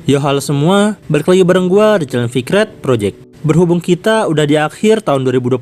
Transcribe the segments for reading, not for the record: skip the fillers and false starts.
Yo halo semua, balik lagi bareng gua di channel Fikret Project. Berhubung kita udah di akhir tahun 2025,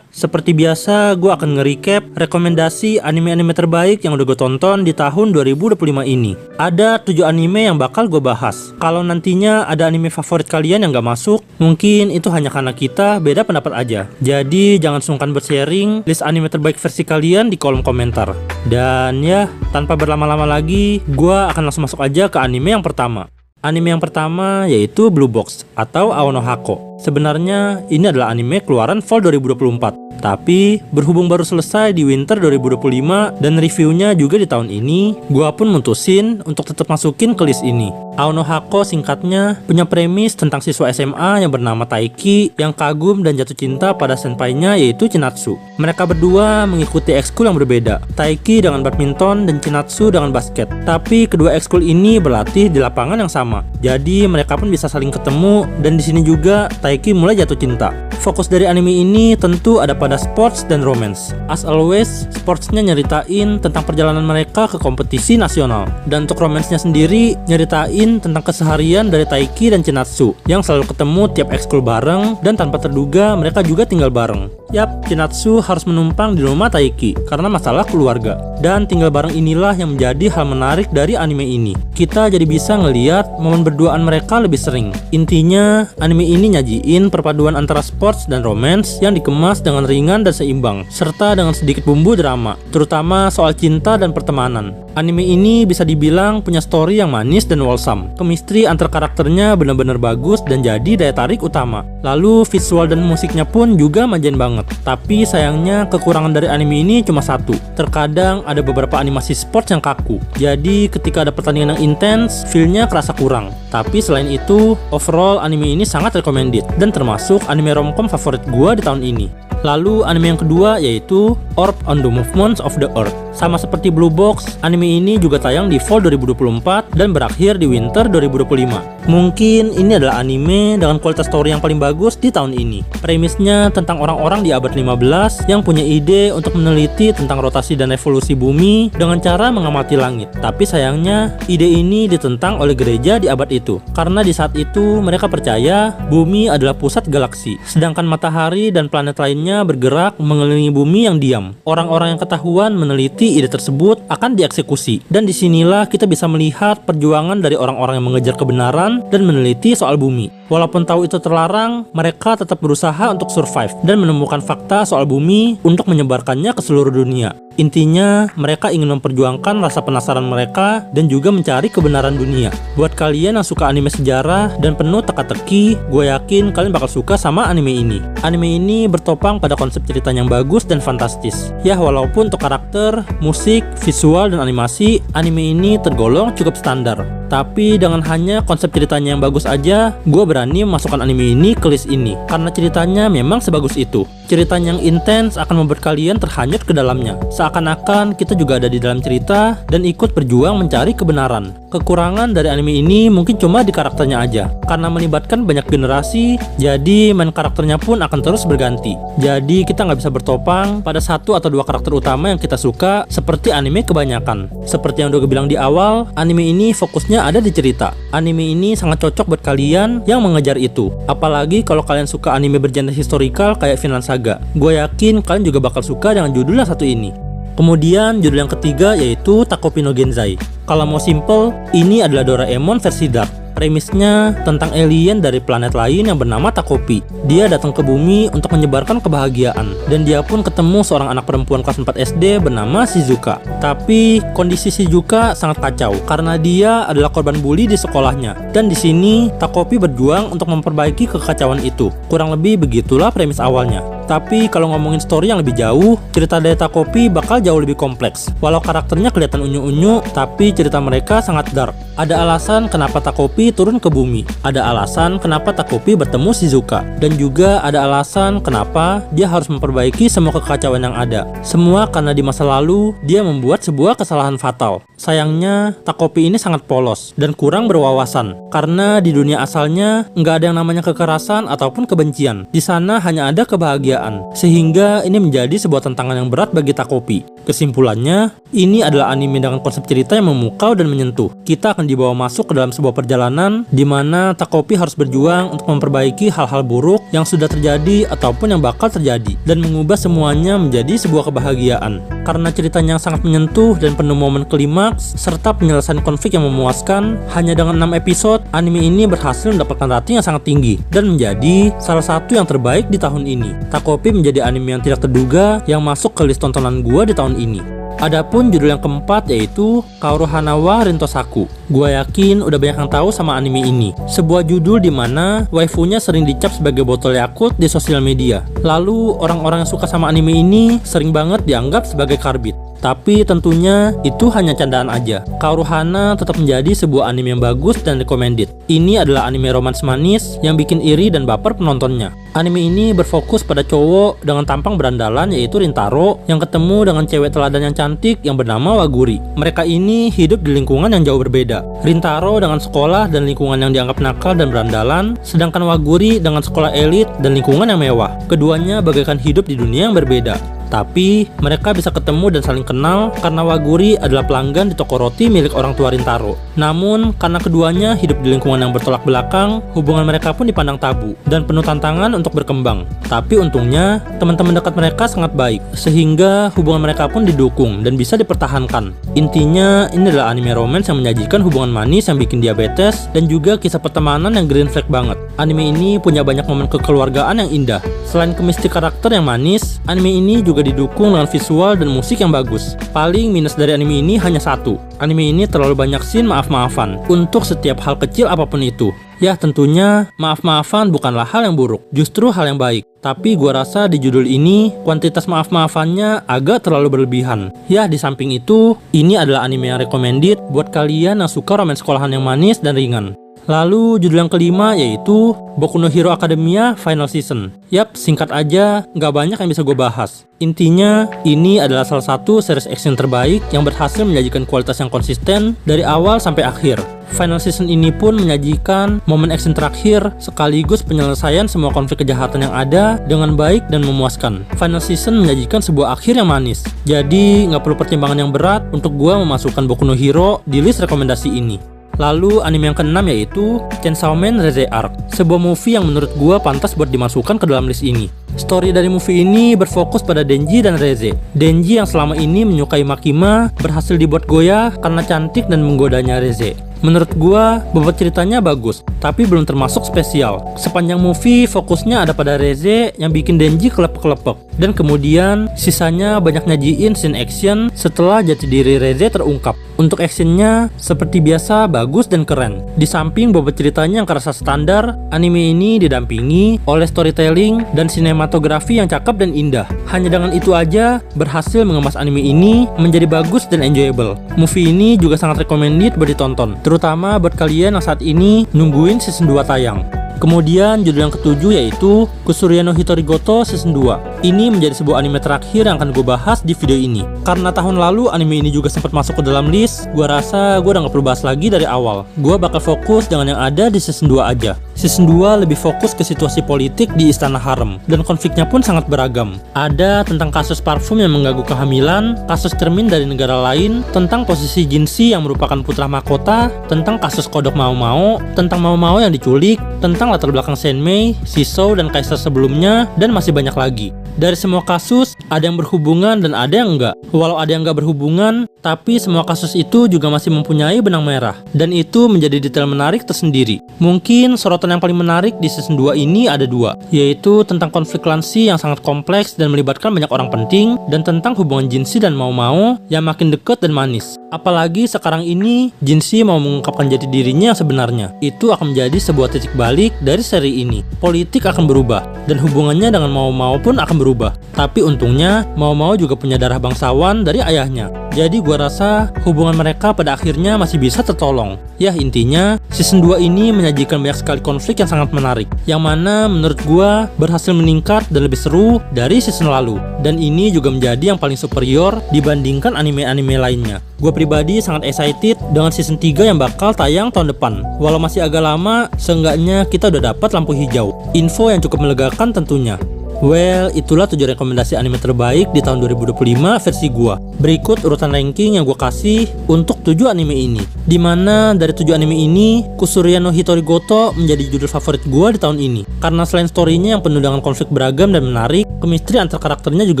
seperti biasa gua akan nge-recap rekomendasi anime-anime terbaik yang udah gue tonton di tahun 2025 ini. Ada 7 anime yang bakal gue bahas. Kalau nantinya ada anime favorit kalian yang gak masuk, mungkin itu hanya karena kita beda pendapat aja. Jadi jangan sungkan bersharing list anime terbaik versi kalian di kolom komentar. Dan ya, tanpa berlama-lama lagi, gua akan langsung masuk aja ke anime yang pertama. Anime yang pertama yaitu Blue Box atau Ao no Hako. Sebenarnya ini adalah anime keluaran fall 2024. Tapi berhubung baru selesai di winter 2025 dan reviewnya juga di tahun ini, gua pun mutusin untuk tetap masukin ke list ini. Ao no Hako singkatnya punya premis tentang siswa SMA yang bernama Taiki yang kagum dan jatuh cinta pada senpainya yaitu Chinatsu. Mereka berdua mengikuti ekskul yang berbeda. Taiki dengan badminton dan Chinatsu dengan basket. Tapi kedua ekskul ini berlatih di lapangan yang sama. Jadi mereka pun bisa saling ketemu dan di sini juga Taiki mulai jatuh cinta. Fokus dari anime ini tentu ada pada sports dan romance. As always, sportsnya nyeritain tentang perjalanan mereka ke kompetisi nasional. Dan untuk romansnya sendiri, nyeritain tentang keseharian dari Taiki dan Chinatsu yang selalu ketemu tiap ekskul bareng dan tanpa terduga mereka juga tinggal bareng. Yap, Chinatsu harus menumpang di rumah Taiki karena masalah keluarga. Dan tinggal bareng inilah yang menjadi hal menarik dari anime ini. Kita jadi bisa ngeliat momen berduaan mereka lebih sering. Intinya, anime ini nyajiin perpaduan antara sports dan romance yang dikemas dengan ringan dan seimbang, serta dengan sedikit bumbu drama, terutama soal cinta dan pertemanan. Anime ini bisa dibilang punya story yang manis dan wholesome. Chemistry antar karakternya benar-benar bagus dan jadi daya tarik utama. Lalu visual dan musiknya pun juga manjain banget. Tapi sayangnya kekurangan dari anime ini cuma satu. Terkadang ada beberapa animasi sports yang kaku. Jadi ketika ada pertandingan yang intens, feel-nya kerasa kurang. Tapi selain itu, overall anime ini sangat recommended dan termasuk anime romcom favorit gua di tahun ini. Lalu anime yang kedua yaitu Orb on the Movements of the Earth. Sama seperti Blue Box, anime ini juga tayang di fall 2024 dan berakhir di winter 2025. Mungkin ini adalah anime dengan kualitas story yang paling bagus di tahun ini. Premisnya tentang orang-orang di abad 15 yang punya ide untuk meneliti tentang rotasi dan evolusi bumi dengan cara mengamati langit. Tapi sayangnya ide ini ditentang oleh gereja di abad itu. Karena di saat itu mereka percaya bumi adalah pusat galaksi, sedangkan matahari dan planet lainnya bergerak mengelilingi bumi yang diam. Orang-orang yang ketahuan meneliti ide tersebut akan dieksekusi. Dan disinilah kita bisa melihat perjuangan dari orang-orang yang mengejar kebenaran dan meneliti soal bumi. Walaupun tahu itu terlarang, mereka tetap berusaha untuk survive dan menemukan fakta soal bumi untuk menyebarkannya ke seluruh dunia. Intinya, mereka ingin memperjuangkan rasa penasaran mereka dan juga mencari kebenaran dunia. Buat kalian yang suka anime sejarah dan penuh teka-teki, gue yakin kalian bakal suka sama anime ini. Anime ini bertopang pada konsep cerita yang bagus dan fantastis. Ya, walaupun untuk karakter, musik, visual, dan animasi, anime ini tergolong cukup standar. Tapi dengan hanya konsep ceritanya yang bagus aja, gue berani memasukkan anime ini ke list ini. Karena ceritanya memang sebagus itu. Ceritanya yang intens akan membuat kalian terhanyut ke dalamnya. Seakan-akan kita juga ada di dalam cerita dan ikut berjuang mencari kebenaran. Kekurangan dari anime ini mungkin cuma di karakternya aja. Karena melibatkan banyak generasi, jadi main karakternya pun akan terus berganti. Jadi kita nggak bisa bertopang pada satu atau dua karakter utama yang kita suka seperti anime kebanyakan. Seperti yang udah gue bilang di awal, anime ini fokusnya ada di cerita. Anime ini sangat cocok buat kalian yang mengejar itu. Apalagi kalau kalian suka anime bergenre historical kayak Vinland Saga. Gue yakin kalian juga bakal suka dengan judul yang satu ini. Kemudian judul yang ketiga yaitu Takopi no Genzai. Kalau mau simple, ini adalah Doraemon versi dark. Premisnya tentang alien dari planet lain yang bernama Takopi. Dia datang ke bumi untuk menyebarkan kebahagiaan. Dan dia pun ketemu seorang anak perempuan kelas 4 SD bernama Shizuka. Tapi kondisi Shizuka sangat kacau karena dia adalah korban bully di sekolahnya. Dan di sini Takopi berjuang untuk memperbaiki kekacauan itu. Kurang lebih begitulah premis awalnya. Tapi kalau ngomongin story yang lebih jauh, cerita dari Takopi bakal jauh lebih kompleks. Walau karakternya kelihatan unyu-unyu, tapi cerita mereka sangat dark. Ada alasan kenapa Takopi turun ke bumi. Ada alasan kenapa Takopi bertemu Shizuka. Dan juga ada alasan kenapa dia harus memperbaiki semua kekacauan yang ada. Semua karena di masa lalu, dia membuat sebuah kesalahan fatal. Sayangnya, Takopi ini sangat polos dan kurang berwawasan. Karena di dunia asalnya, nggak ada yang namanya kekerasan ataupun kebencian. Di sana hanya ada kebahagiaan kebahagiaan. Sehingga ini menjadi sebuah tantangan yang berat bagi Takopi. Kesimpulannya, ini adalah anime dengan konsep cerita yang memukau dan menyentuh. Kita akan dibawa masuk ke dalam sebuah perjalanan di mana Takopi harus berjuang untuk memperbaiki hal-hal buruk yang sudah terjadi ataupun yang bakal terjadi dan mengubah semuanya menjadi sebuah kebahagiaan. Karena ceritanya yang sangat menyentuh dan penuh momen klimaks serta penyelesaian konflik yang memuaskan, hanya dengan 6 episode, anime ini berhasil mendapatkan rating yang sangat tinggi dan menjadi salah satu yang terbaik di tahun ini. Takopi menjadi anime yang tidak terduga yang masuk ke list tontonan gua di tahun ini. Adapun judul yang keempat yaitu Kaoru Hana wa Rintosaku. Gua yakin udah banyak yang tahu sama anime ini. Sebuah judul di mana waifunya sering dicap sebagai botol Yakult di sosial media. Lalu orang-orang yang suka sama anime ini sering banget dianggap sebagai karbit. Tapi tentunya itu hanya candaan aja. Kaoru Hana tetap menjadi sebuah anime yang bagus dan recommended. Ini adalah anime romance manis yang bikin iri dan baper penontonnya. Anime ini berfokus pada cowok dengan tampang berandalan yaitu Rintaro yang ketemu dengan cewek teladan yang cantik yang bernama Waguri. Mereka ini hidup di lingkungan yang jauh berbeda. Rintaro dengan sekolah dan lingkungan yang dianggap nakal dan berandalan, sedangkan Waguri dengan sekolah elit dan lingkungan yang mewah. Keduanya bagaikan hidup di dunia yang berbeda. Tapi mereka bisa ketemu dan saling kenal karena Waguri adalah pelanggan di toko roti milik orang tua Rintaro. Namun karena keduanya hidup di lingkungan yang bertolak belakang, hubungan mereka pun dipandang tabu dan penuh tantangan untuk berkembang. Tapi untungnya teman-teman dekat mereka sangat baik sehingga hubungan mereka pun didukung dan bisa dipertahankan. Intinya ini adalah anime romance yang menyajikan hubungan manis yang bikin diabetes dan juga kisah pertemanan yang green flag banget. Anime ini punya banyak momen kekeluargaan yang indah. Selain kemistik karakter yang manis, anime ini juga didukung dengan visual dan musik yang bagus. Paling minus dari anime ini hanya satu. Anime ini terlalu banyak scene maaf-maafan untuk setiap hal kecil apapun itu. Ya tentunya maaf-maafan bukanlah hal yang buruk, justru hal yang baik. Tapi gua rasa di judul ini kuantitas maaf-maafannya agak terlalu berlebihan. Ya di samping itu, ini adalah anime yang recommended buat kalian yang suka romance sekolahan yang manis dan ringan. Lalu judul yang kelima yaitu Boku no Hero Academia Final Season. Yap, singkat aja, nggak banyak yang bisa gue bahas. Intinya, ini adalah salah satu series action terbaik yang berhasil menyajikan kualitas yang konsisten dari awal sampai akhir. Final Season ini pun menyajikan momen action terakhir sekaligus penyelesaian semua konflik kejahatan yang ada dengan baik dan memuaskan. Final Season menyajikan sebuah akhir yang manis. Jadi, nggak perlu pertimbangan yang berat untuk gue memasukkan Boku no Hero di list rekomendasi ini. Lalu anime yang keenam yaitu Chainsaw Man Reze Arc, sebuah movie yang menurut gua pantas buat dimasukkan ke dalam list ini. Story dari movie ini berfokus pada Denji dan Reze. Denji yang selama ini menyukai Makima berhasil dibuat goyah karena cantik dan menggodanya Reze. Menurut gua, bobot ceritanya bagus, tapi belum termasuk spesial. Sepanjang movie, fokusnya ada pada Reze yang bikin Denji kelepek-kelepek. Dan kemudian, sisanya banyak nyajiin scene action setelah jati diri Reze terungkap. Untuk actionnya, seperti biasa, bagus dan keren. Di samping bobot ceritanya yang kerasa standar, anime ini didampingi oleh storytelling dan sinematografi yang cakep dan indah. Hanya dengan itu aja, berhasil mengemas anime ini menjadi bagus dan enjoyable. Movie ini juga sangat recommended buat ditonton, terutama buat kalian yang saat ini nungguin season 2 tayang. Kemudian judul yang ketujuh yaitu Kusuria no Hitorigoto Season 2. Ini menjadi sebuah anime terakhir yang akan gue bahas di video ini. Karena tahun lalu anime ini juga sempat masuk ke dalam list, gue rasa gue udah gak perlu bahas lagi dari awal. Gue bakal fokus dengan yang ada di Season 2 aja. Season 2 lebih fokus ke situasi politik di Istana Harem, dan konfliknya pun sangat beragam. Ada tentang kasus parfum yang mengganggu kehamilan, kasus cermin dari negara lain, tentang posisi Jinshi yang merupakan putra mahkota, tentang kasus kodok Mao Mao, tentang Mao Mao yang diculik, tentang latar belakang Senmei, Shishou, dan kaisar sebelumnya, dan masih banyak lagi. Dari semua kasus, ada yang berhubungan dan ada yang enggak. Walau ada yang enggak berhubungan, tapi semua kasus itu juga masih mempunyai benang merah. Dan itu menjadi detail menarik tersendiri. Mungkin sorotan yang paling menarik di season 2 ini ada dua, yaitu tentang konflik klansi yang sangat kompleks dan melibatkan banyak orang penting, dan tentang hubungan Jinshi dan Mao Mao yang makin dekat dan manis. Apalagi sekarang ini, Jinshi mau mengungkapkan jati dirinya yang sebenarnya. Itu akan menjadi sebuah titik balik dari seri ini. Politik akan berubah, dan hubungannya dengan Mao Mao pun akan berubah. Tapi untungnya, Mao Mao juga punya darah bangsawan dari ayahnya. Jadi gua rasa hubungan mereka pada akhirnya masih bisa tertolong. Ya intinya, season 2 ini menyajikan banyak sekali konflik yang sangat menarik, yang mana menurut gua berhasil meningkat dan lebih seru dari season lalu. Dan ini juga menjadi yang paling superior dibandingkan anime-anime lainnya. Gua pribadi sangat excited dengan season 3 yang bakal tayang tahun depan. Walau masih agak lama, seenggaknya kita udah dapat lampu hijau. Info yang cukup melegakan tentunya. Well, itulah 7 rekomendasi anime terbaik di tahun 2025 versi gua. Berikut urutan ranking yang gua kasih untuk 7 anime ini. Dimana dari 7 anime ini, Kusuria no Hitori Goto menjadi judul favorit gua di tahun ini. Karena selain storynya yang penuh dengan konflik beragam dan menarik, chemistry antar karakternya juga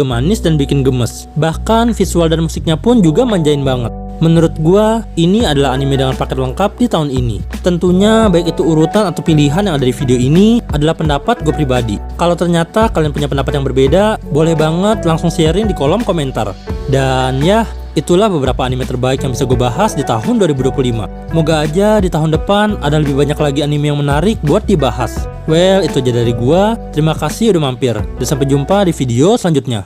manis dan bikin gemes. Bahkan visual dan musiknya pun juga manjain banget. Menurut gua, ini adalah anime dengan paket lengkap di tahun ini. Tentunya baik itu urutan atau pilihan yang ada di video ini adalah pendapat gue pribadi. Kalau ternyata kalian punya pendapat yang berbeda, boleh banget langsung sharing di kolom komentar. Dan ya, itulah beberapa anime terbaik yang bisa gue bahas di tahun 2025. Moga aja di tahun depan ada lebih banyak lagi anime yang menarik buat dibahas. Well, itu aja dari gua. Terima kasih udah mampir. Dan sampai jumpa di video selanjutnya.